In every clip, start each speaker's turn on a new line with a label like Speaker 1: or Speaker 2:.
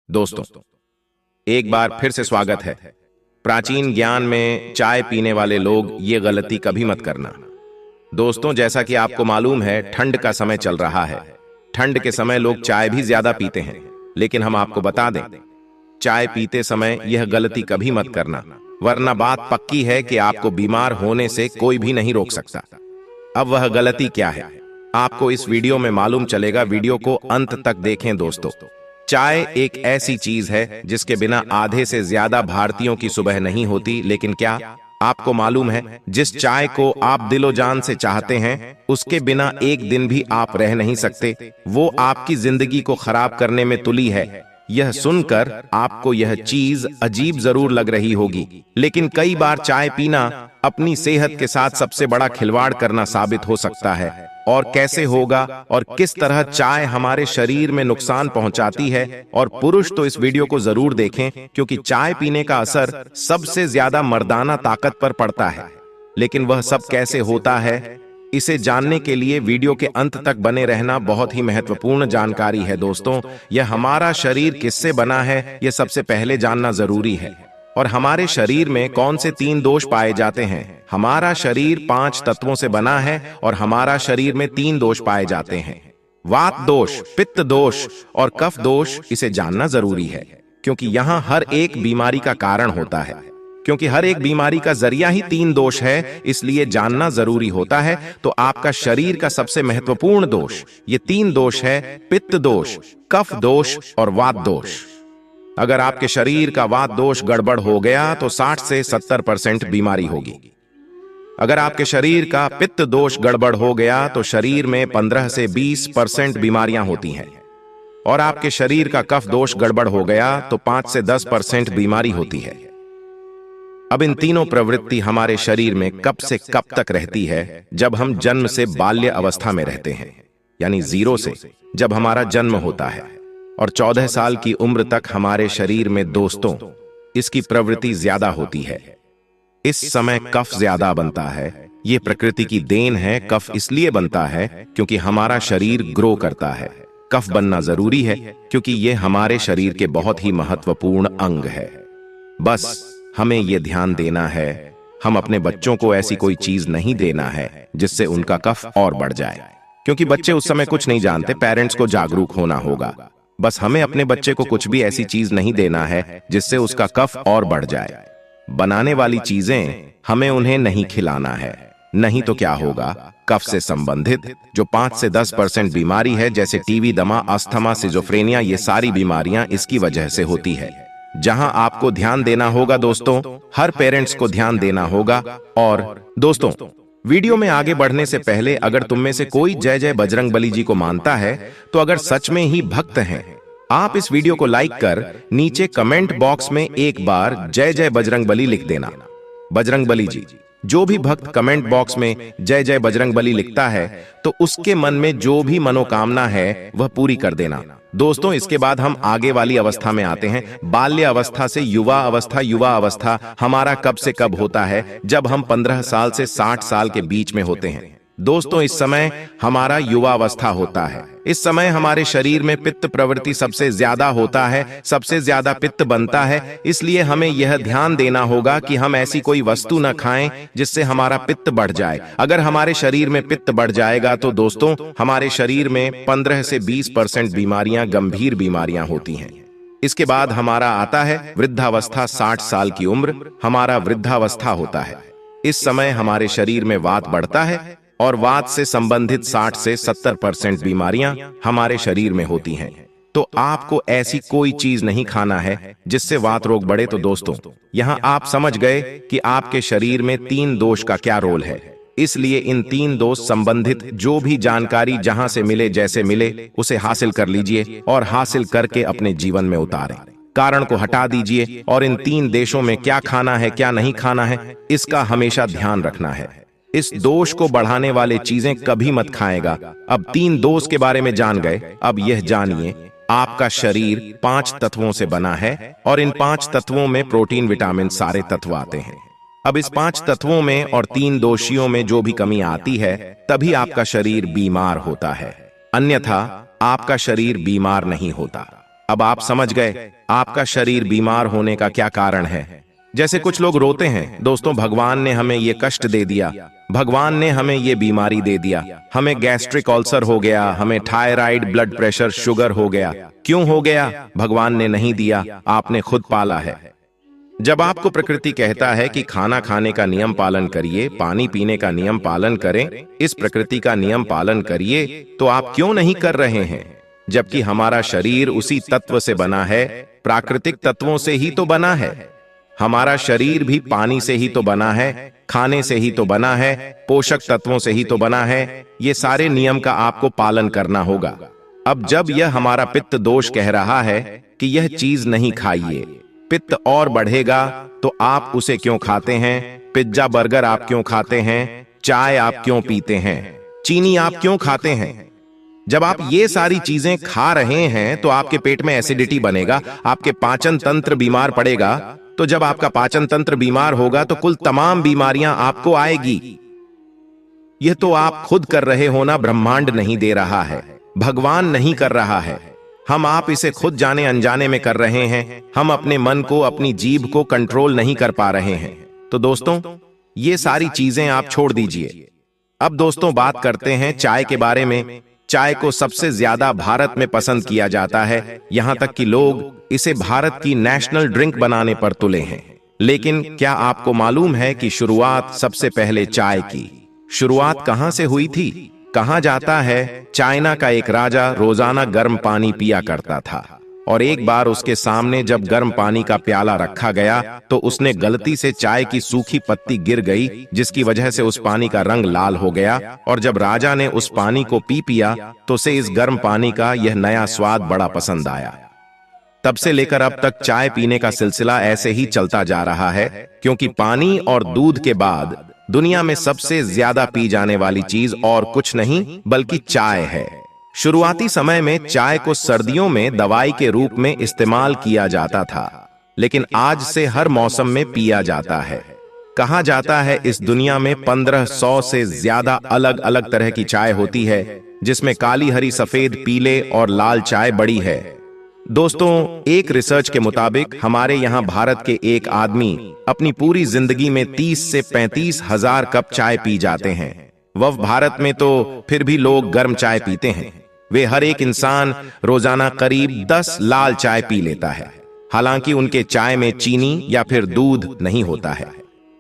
Speaker 1: दोस्तों, एक बार फिर से स्वागत है। प्राचीन ज्ञान में चाय पीने वाले लोग ये गलती कभी मत करना। दोस्तों, जैसा कि आपको मालूम है, ठंड का समय चल रहा है। ठंड के समय लोग चाय भी ज्यादा पीते हैं, लेकिन हम आपको बता दें, चाय पीते समय यह गलती कभी मत करना, वरना बात पक्की है कि आपको बीमार होने से कोई भी नहीं रोक सकता। अब वह गलती क्या है, आपको इस वीडियो में मालूम चलेगा। वीडियो को अंत तक देखें दोस्तों। चाय एक ऐसी चीज है जिसके बिना आधे से ज्यादा भारतीयों की सुबह नहीं होती, लेकिन क्या आपको मालूम है, जिस चाय को आप दिलो जान से चाहते हैं, उसके बिना एक दिन भी आप रह नहीं सकते। वो आपकी जिंदगी को खराब करने में तुली है। यह सुनकर आपको यह चीज अजीब जरूर लग रही होगी, लेकिन कई बार चाय पीना अपनी सेहत के साथ सबसे बड़ा खिलवाड़ करना साबित हो सकता है। और कैसे होगा और किस तरह चाय हमारे शरीर में नुकसान पहुंचाती है। और पुरुष तो इस वीडियो को जरूर देखें, क्योंकि चाय पीने का असर सबसे ज्यादा मर्दाना ताकत पर पड़ता है। लेकिन वह सब कैसे होता है, इसे जानने के लिए वीडियो के अंत तक बने रहना बहुत ही महत्वपूर्ण जानकारी है। दोस्तों, यह हमारा शरीर किससे बना है, यह सबसे पहले जानना जरूरी है। और हमारे शरीर में कौन से 3 दोष पाए जाते हैं। हमारा शरीर 5 तत्वों से बना है और हमारा शरीर में 3 दोष पाए जाते हैं, वात दोष, पित्त दोष और कफ दोष। इसे जानना जरूरी है, क्योंकि यहाँ हर एक बीमारी का कारण होता है। क्योंकि हर एक बीमारी का जरिया ही 3 दोष है, इसलिए जानना जरूरी होता है। तो आपका शरीर का सबसे महत्वपूर्ण दोष ये 3 दोष है, पित्त दोष, कफ दोष और वात दोष। अगर आपके शरीर का वात दोष गड़बड़ हो गया तो 60 से 70% बीमारी होगी। अगर आपके शरीर का पित्त दोष गड़बड़ हो गया तो शरीर में 15 से 20% बीमारियां होती हैं। और आपके शरीर का कफ दोष गड़बड़ हो गया तो 5 से 10% बीमारी होती है। अब इन तीनों प्रवृत्ति हमारे शरीर में कब से कब तक रहती है, जब हम जन्म से बाल्य अवस्था में रहते हैं, यानी 0 से जब हमारा जन्म होता है, और 14 साल की उम्र तक हमारे शरीर में दोस्तों इसकी प्रवृत्ति ज्यादा होती है। इस समय कफ ज्यादा बनता है। ये प्रकृति की देन है। कफ इसलिए बनता है क्योंकि हमारा शरीर ग्रो करता है। कफ बनना जरूरी है क्योंकि ये हमारे शरीर के बहुत ही महत्वपूर्ण अंग है। बस हमें ये ध्यान देना है, हम अपने बच्चों को ऐसी कोई चीज नहीं देना है जिससे उनका कफ और बढ़ जाए, क्योंकि बच्चे उस समय कुछ नहीं जानते। पेरेंट्स को जागरूक होना होगा। बस हमें अपने बच्चे को कुछ भी ऐसी चीज नहीं देना है जिससे उसका कफ और बढ़ जाए। बनाने वाली चीजें हमें उन्हें नहीं खिलाना है, नहीं तो क्या होगा, कफ से संबंधित जो 5 से 10% बीमारी है, जैसे टीबी, दमा, अस्थमा, सिजोफ्रेनिया, ये सारी बीमारियां इसकी वजह से होती है। जहां आपको ध्यान देना होगा दोस्तों, हर पेरेंट्स को ध्यान देना होगा। और दोस्तों, वीडियो में आगे बढ़ने से पहले अगर तुम में से कोई जय जय बजरंगबली जी को मानता है, तो अगर सच में ही भक्त हैं, आप इस वीडियो को लाइक कर नीचे कमेंट बॉक्स में एक बार जय जय बजरंगबली लिख देना। बजरंगबली जी, जो भी भक्त कमेंट बॉक्स में जय जय बजरंगबली लिखता है तो उसके मन में जो भी मनोकामना है वह पूरी कर देना। दोस्तों, इसके बाद हम आगे वाली अवस्था में आते हैं। बाल्य अवस्था से युवा अवस्था। युवा अवस्था हमारा कब से कब होता है, जब हम 15 साल से 60 साल के बीच में होते हैं। दोस्तों, इस समय हमारा युवा अवस्था होता है। इस समय हमारे शरीर में पित्त प्रवृत्ति सबसे ज्यादा होता है, सबसे ज्यादा पित्त बनता है। इसलिए हमें यह ध्यान देना होगा कि हम ऐसी कोई वस्तु न खाएं जिससे हमारा पित्त बढ़ जाए। अगर हमारे शरीर में पित्त बढ़ जाएगा तो दोस्तों, हमारे शरीर में 15 से 20% बीमारियां, गंभीर बीमारियां होती हैं। इसके बाद हमारा आता है वृद्धावस्था। 60 साल की उम्र हमारा वृद्धावस्था होता है। इस समय हमारे शरीर में वात बढ़ता है और वात से संबंधित 60 से 70% बीमारियां हमारे शरीर में होती हैं। तो आपको ऐसी कोई चीज नहीं खाना है जिससे वात रोग बढ़े। तो दोस्तों, यहां आप समझ गए कि आपके शरीर में 3 दोष का क्या रोल है। इसलिए इन 3 दोष संबंधित जो भी जानकारी जहां से मिले, जैसे मिले, उसे हासिल कर लीजिए और हासिल करके अपने जीवन में उतारें। कारण को हटा दीजिए और इन 3 देशों में क्या खाना है, क्या नहीं खाना है, इसका हमेशा ध्यान रखना है। इस दोष को बढ़ाने वाले चीजें कभी मत खाएगा। अब 3 दोष के बारे में जान गए। अब यह जानिए, आपका शरीर 5 तत्वों से बना है और इन 5 तत्वों में प्रोटीन, विटामिन, सारे तत्व आते हैं। अब इस 5 तत्वों में और 3 दोषियों में जो भी कमी आती है, तभी आपका शरीर बीमार होता है। अन्यथा आपका शरीर बीमार नहीं होता। अब आप समझ गए आपका शरीर बीमार होने का क्या कारण है। जैसे कुछ लोग रोते हैं, दोस्तों भगवान ने हमें ये कष्ट दे दिया, भगवान ने हमें ये बीमारी दे दिया, हमें गैस्ट्रिक अल्सर हो गया, हमें थायराइड, ब्लड प्रेशर, शुगर हो गया। क्यों हो गया? भगवान ने नहीं दिया, आपने खुद पाला है। जब आपको प्रकृति कहता है कि खाना खाने का नियम पालन करिए, पानी पीने का नियम पालन करें, इस प्रकृति का नियम पालन करिए, तो आप क्यों नहीं कर रहे हैं? जबकि हमारा शरीर उसी तत्व से बना है, प्राकृतिक तत्वों से ही तो बना है। हमारा शरीर भी पानी से ही तो बना है, खाने से ही तो बना है, पोषक तत्वों से ही तो बना है। ये सारे नियम का आपको पालन करना होगा। अब जब यह हमारा पित्त दोष कह रहा है कि यह चीज नहीं खाइए, पित्त और बढ़ेगा, तो आप उसे क्यों खाते हैं? पिज्जा बर्गर आप क्यों खाते हैं? चाय आप क्यों पीते हैं? चीनी आप क्यों खाते हैं? जब आप ये सारी चीजें खा रहे हैं तो आपके पेट में एसिडिटी बनेगा, आपके पाचन तंत्र बीमार पड़ेगा। तो जब आपका पाचन तंत्र बीमार होगा तो कुल तमाम बीमारियां आपको आएगी। यह तो आप खुद कर रहे हो ना, ब्रह्मांड नहीं दे रहा है, भगवान नहीं कर रहा है। हम आप इसे खुद जाने अनजाने में कर रहे हैं। हम अपने मन को, अपनी जीभ को कंट्रोल नहीं कर पा रहे हैं। तो दोस्तों ये सारी चीजें आप छोड़ दीजिए। अब दोस्तों बात करते हैं चाय के बारे में। चाय को सबसे ज्यादा भारत में पसंद किया जाता है, यहां तक कि लोग इसे भारत की नेशनल ड्रिंक बनाने पर तुले हैं। लेकिन क्या आपको मालूम है कि शुरुआत सबसे पहले चाय की शुरुआत कहां से हुई थी? कहा जाता है चाइना का एक राजा रोजाना गर्म पानी पिया करता था, और एक बार उसके सामने जब गर्म पानी का प्याला रखा गया तो उसने गलती से चाय की सूखी पत्ती गिर गई, जिसकी वजह से उस पानी का रंग लाल हो गया। और जब राजा ने उस पानी को पी पिया तो उसे इस गर्म पानी का यह नया स्वाद बड़ा पसंद आया। तब से लेकर अब तक चाय पीने का सिलसिला ऐसे ही चलता जा रहा है, क्योंकि पानी और दूध के बाद दुनिया में सबसे ज्यादा पी जाने वाली चीज और कुछ नहीं बल्कि चाय है। शुरुआती समय में चाय को सर्दियों में दवाई के रूप में इस्तेमाल किया जाता था, लेकिन आज से हर मौसम में पिया जाता है। कहा जाता है इस दुनिया में 1500 से ज्यादा अलग अलग तरह की चाय होती है, जिसमें काली, हरी, सफेद, पीले और लाल चाय बड़ी है। दोस्तों एक रिसर्च के मुताबिक हमारे यहाँ भारत के एक आदमी अपनी पूरी जिंदगी में 30 से 35 हजार कप चाय पी जाते हैं। वह भारत में तो फिर भी लोग गर्म चाय पीते हैं। वे हर एक इंसान रोजाना करीब 10 लाल चाय पी लेता है, हालांकि उनके चाय में चीनी या फिर दूध नहीं होता है।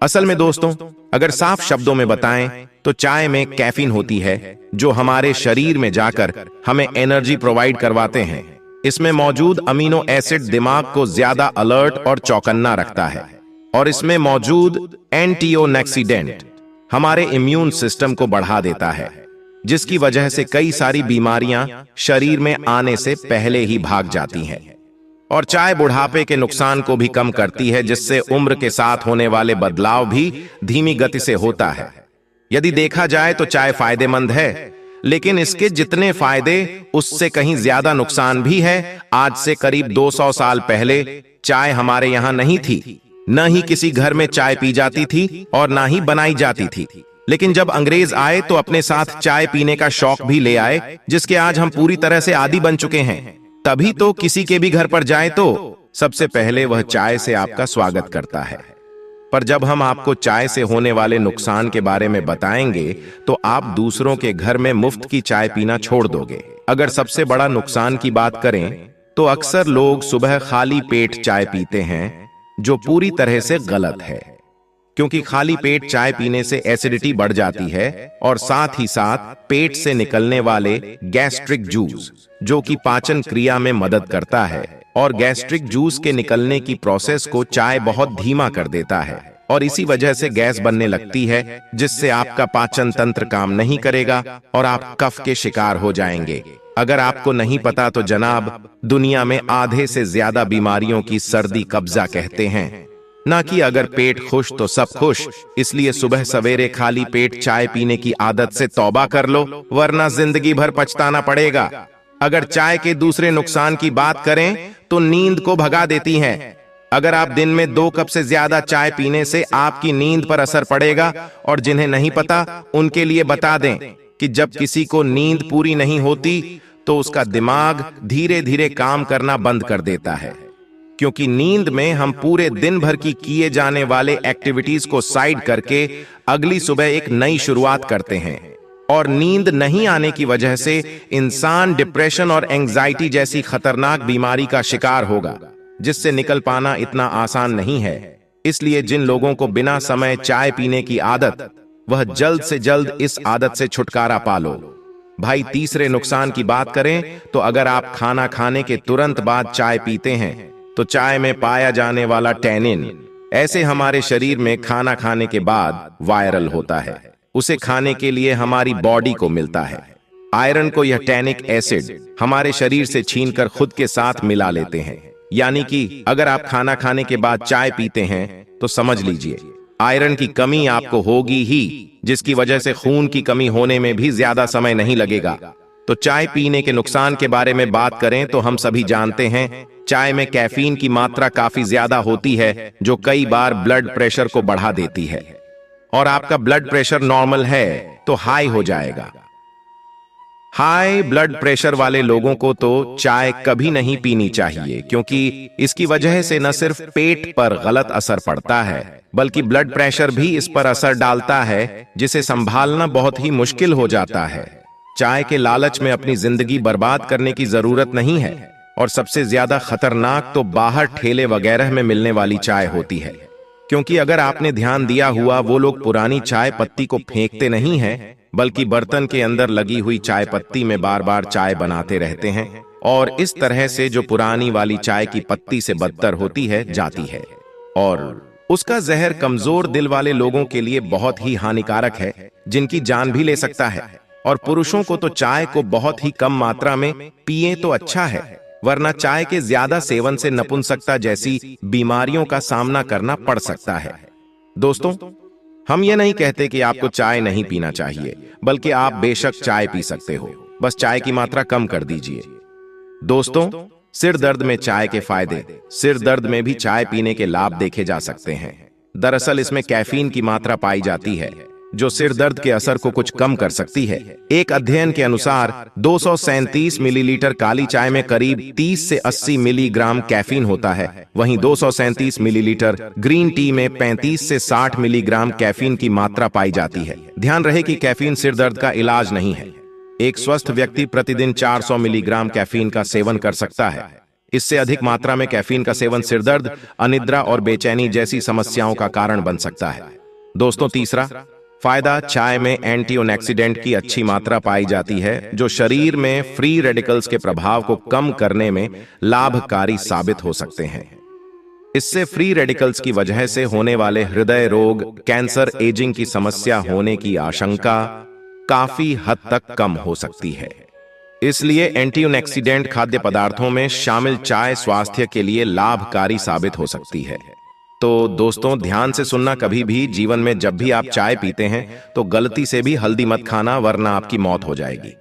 Speaker 1: असल में दोस्तों अगर साफ शब्दों में बताएं तो चाय में कैफीन होती है, जो हमारे शरीर में जाकर हमें एनर्जी प्रोवाइड करवाते हैं। इसमें मौजूद अमीनो एसिड दिमाग को ज्यादा अलर्ट और चौकन्ना रखता है, और इसमें मौजूद एंटीऑक्सीडेंट हमारे इम्यून सिस्टम को बढ़ा देता है, जिसकी वजह से कई सारी बीमारियां शरीर में आने से पहले ही भाग जाती हैं। और चाय बुढ़ापे के नुकसान को भी कम करती है, जिससे उम्र के साथ होने वाले बदलाव भी धीमी गति से होता है। यदि देखा जाए तो चाय फायदेमंद है, लेकिन इसके जितने फायदे उससे कहीं ज्यादा नुकसान भी है। आज से करीब 200 साल पहले चाय हमारे यहाँ नहीं थी, न ही किसी घर में चाय पी जाती थी और न ही बनाई जाती थी। लेकिन जब अंग्रेज आए तो अपने साथ चाय पीने का शौक भी ले आए, जिसके आज हम पूरी तरह से आदी बन चुके हैं। तभी तो किसी के भी घर पर जाए तो सबसे पहले वह चाय से आपका स्वागत करता है। पर जब हम आपको चाय से होने वाले नुकसान के बारे में बताएंगे तो आप दूसरों के घर में मुफ्त की चाय पीना छोड़ दोगे। अगर सबसे बड़ा नुकसान की बात करें तो अक्सर लोग सुबह खाली पेट चाय पीते हैं, जो पूरी तरह से गलत है, क्योंकि खाली पेट चाय पीने से एसिडिटी बढ़ जाती है और साथ ही साथ पेट से निकलने वाले गैस्ट्रिक जूस, जो कि पाचन क्रिया में मदद करता है, और गैस्ट्रिक जूस के निकलने की प्रोसेस को चाय बहुत धीमा कर देता है, और इसी वजह से गैस बनने लगती है, जिससे आपका पाचन तंत्र काम नहीं करेगा और आप कफ के शिकार हो जाएंगे। अगर आपको नहीं पता तो जनाब, दुनिया में आधे से ज्यादा बीमारियों की सर्दी कब्जा कहते हैं, ना कि अगर पेट खुश तो सब खुश। इसलिए सुबह सवेरे खाली पेट चाय पीने की आदत से तौबा कर लो, वरना जिंदगी भर पछताना पड़ेगा। अगर चाय के दूसरे नुकसान की बात करें तो नींद को भगा देती है। अगर आप दिन में 2 कप से ज्यादा चाय पीने से आपकी नींद पर असर पड़ेगा, और जिन्हें नहीं पता उनके लिए बता दें कि जब किसी को नींद पूरी नहीं होती तो उसका दिमाग धीरे धीरे काम करना बंद कर देता है, क्योंकि नींद में हम पूरे दिन भर की किए जाने वाले एक्टिविटीज को साइड करके अगली सुबह एक नई शुरुआत करते हैं। और नींद नहीं आने की वजह से इंसान डिप्रेशन और एंजाइटी जैसी खतरनाक बीमारी का शिकार होगा, जिससे निकल पाना इतना आसान नहीं है। इसलिए जिन लोगों को बिना समय चाय पीने की आदत, वह जल्द से जल्द इस आदत से छुटकारा पा लो। भाई, तीसरे नुकसान की बात करें तो अगर आप खाना खाने के तुरंत बाद चाय पीते हैं तो चाय में पाया जाने वाला टैनिन ऐसे हमारे शरीर में खाना खाने के बाद वायरल होता है। उसे खाने के लिए हमारी बॉडी को मिलता है। आयरन को यह टैनिक एसिड हमारे शरीर से छीनकर खुद के साथ मिला लेते हैं। यानी कि अगर आप खाना खाने के बाद चाय पीते हैं तो समझ लीजिए आयरन की कमी आपको होगी ही, जिसकी वजह से खून की कमी होने में भी ज्यादा समय नहीं लगेगा। तो चाय पीने के नुकसान के बारे में बात करें तो हम सभी जानते हैं चाय में कैफीन की मात्रा काफी ज्यादा होती है, जो कई बार ब्लड प्रेशर को बढ़ा देती है। और आपका ब्लड प्रेशर नॉर्मल है तो हाई हो जाएगा। हाई ब्लड प्रेशर वाले लोगों को तो चाय कभी नहीं पीनी चाहिए, क्योंकि इसकी वजह से न सिर्फ पेट पर गलत असर पड़ता है, बल्कि ब्लड प्रेशर भी इस पर असर डालता है, जिसे संभालना बहुत ही मुश्किल हो जाता है। चाय के लालच में अपनी जिंदगी बर्बाद करने की जरूरत नहीं है। और सबसे ज्यादा खतरनाक तो बाहर ठेले वगैरह में मिलने वाली चाय होती है, क्योंकि अगर आपने ध्यान दिया हुआ, वो लोग पुरानी चाय पत्ती को फेंकते नहीं हैं, बल्कि बर्तन के अंदर लगी हुई चाय पत्ती में बार बार चाय बनाते रहते हैं। और इस तरह से जो पुरानी वाली चाय की पत्ती से बदतर होती है जाती है, और उसका जहर कमजोर दिल वाले लोगों के लिए बहुत ही हानिकारक है, जिनकी जान भी ले सकता है। और पुरुषों को तो चाय को बहुत ही कम मात्रा में पिए तो अच्छा है, वरना चाय के ज्यादा सेवन से नपुंसकता जैसी बीमारियों का सामना करना पड़ सकता है। दोस्तों, हम ये नहीं कहते कि आपको चाय नहीं पीना चाहिए, बल्कि आप बेशक चाय पी सकते हो, बस चाय की मात्रा कम कर दीजिए। दोस्तों, सिर दर्द में चाय के फायदे। सिर दर्द में भी चाय पीने के लाभ देखे जा सकते हैं। दरअसल इसमें कैफीन की मात्रा पाई जाती है, जो सिर दर्द के असर को कुछ कम कर सकती है। एक अध्ययन के अनुसार 237 मिलीलीटर काली चाय में करीब 30 से 80 मिलीग्राम कैफीन होता है, वहीं 237 मिलीलीटर ग्रीन टी में 35 से 60 मिलीग्राम कैफीन की मात्रा पाई जाती है। ध्यान रहे कि कैफीन सिर दर्द का इलाज नहीं है। एक स्वस्थ व्यक्ति प्रतिदिन 400 मिलीग्राम कैफीन का सेवन कर सकता है। इससे अधिक मात्रा में कैफीन का सेवन सिर दर्द, अनिद्रा और बेचैनी जैसी समस्याओं का कारण बन सकता है। दोस्तों, तीसरा फायदा, चाय में एंटीऑक्सीडेंट की अच्छी मात्रा पाई जाती है, जो शरीर में फ्री रेडिकल्स के प्रभाव को कम करने में लाभकारी साबित हो सकते हैं। इससे फ्री रेडिकल्स की वजह से होने वाले हृदय रोग, कैंसर, एजिंग की समस्या होने की आशंका काफी हद तक कम हो सकती है। इसलिए एंटीऑक्सीडेंट खाद्य पदार्थों में शामिल चाय स्वास्थ्य के लिए लाभकारी साबित हो सकती है। तो दोस्तों, ध्यान से सुनना, कभी भी जीवन में जब भी आप चाय पीते हैं तो गलती से भी हल्दी मत खाना, वरना आपकी मौत हो जाएगी।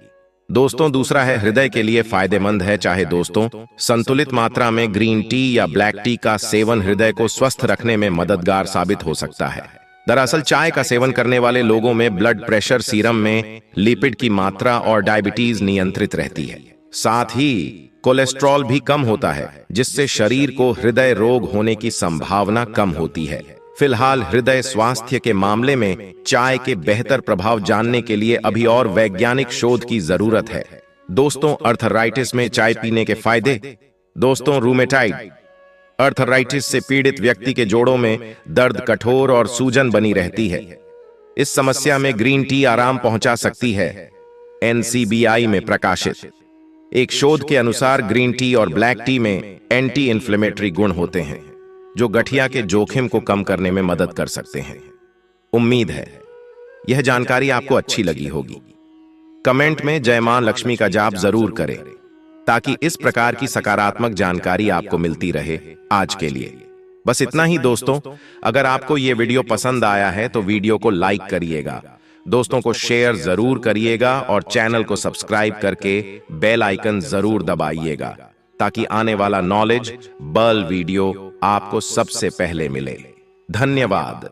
Speaker 1: दोस्तों, दूसरा है हृदय के लिए फायदेमंद है चाहे। दोस्तों, संतुलित मात्रा में ग्रीन टी या ब्लैक टी का सेवन हृदय को स्वस्थ रखने में मददगार साबित हो सकता है। दरअसल चाय का सेवन करने वाले लोगों में ब्लड प्रेशर, सीरम में लिपिड की मात्रा और डायबिटीज नियंत्रित रहती है। साथ ही कोलेस्ट्रॉल भी कम होता है, जिससे शरीर को हृदय रोग होने की संभावना कम होती है। फिलहाल हृदय स्वास्थ्य के मामले में चाय के बेहतर प्रभाव जानने के लिए अभी और वैज्ञानिक शोध की जरूरत है। दोस्तों, अर्थराइटिस में चाय पीने के फायदे। दोस्तों, रूमेटाइड अर्थराइटिस से पीड़ित व्यक्ति के जोड़ों में दर्द, कठोर और सूजन बनी रहती है। इस समस्या में ग्रीन टी आराम पहुंचा सकती है। NCBI में प्रकाशित एक शोध के अनुसार ग्रीन टी और ब्लैक टी में एंटी इन्फ्लेमेटरी गुण होते हैं, जो गठिया के जोखिम को कम करने में मदद कर सकते हैं। उम्मीद है यह जानकारी आपको अच्छी लगी होगी। कमेंट में जय मां लक्ष्मी का जाप जरूर करें, ताकि इस प्रकार की सकारात्मक जानकारी आपको मिलती रहे। आज के लिए बस इतना ही दोस्तों। अगर आपको ये वीडियो पसंद आया है तो वीडियो को लाइक करिएगा, दोस्तों को शेयर जरूर करिएगा और चैनल को सब्सक्राइब करके बेल आइकन जरूर दबाइएगा, ताकि आने वाला नॉलेज बल वीडियो आपको सबसे पहले मिले। धन्यवाद।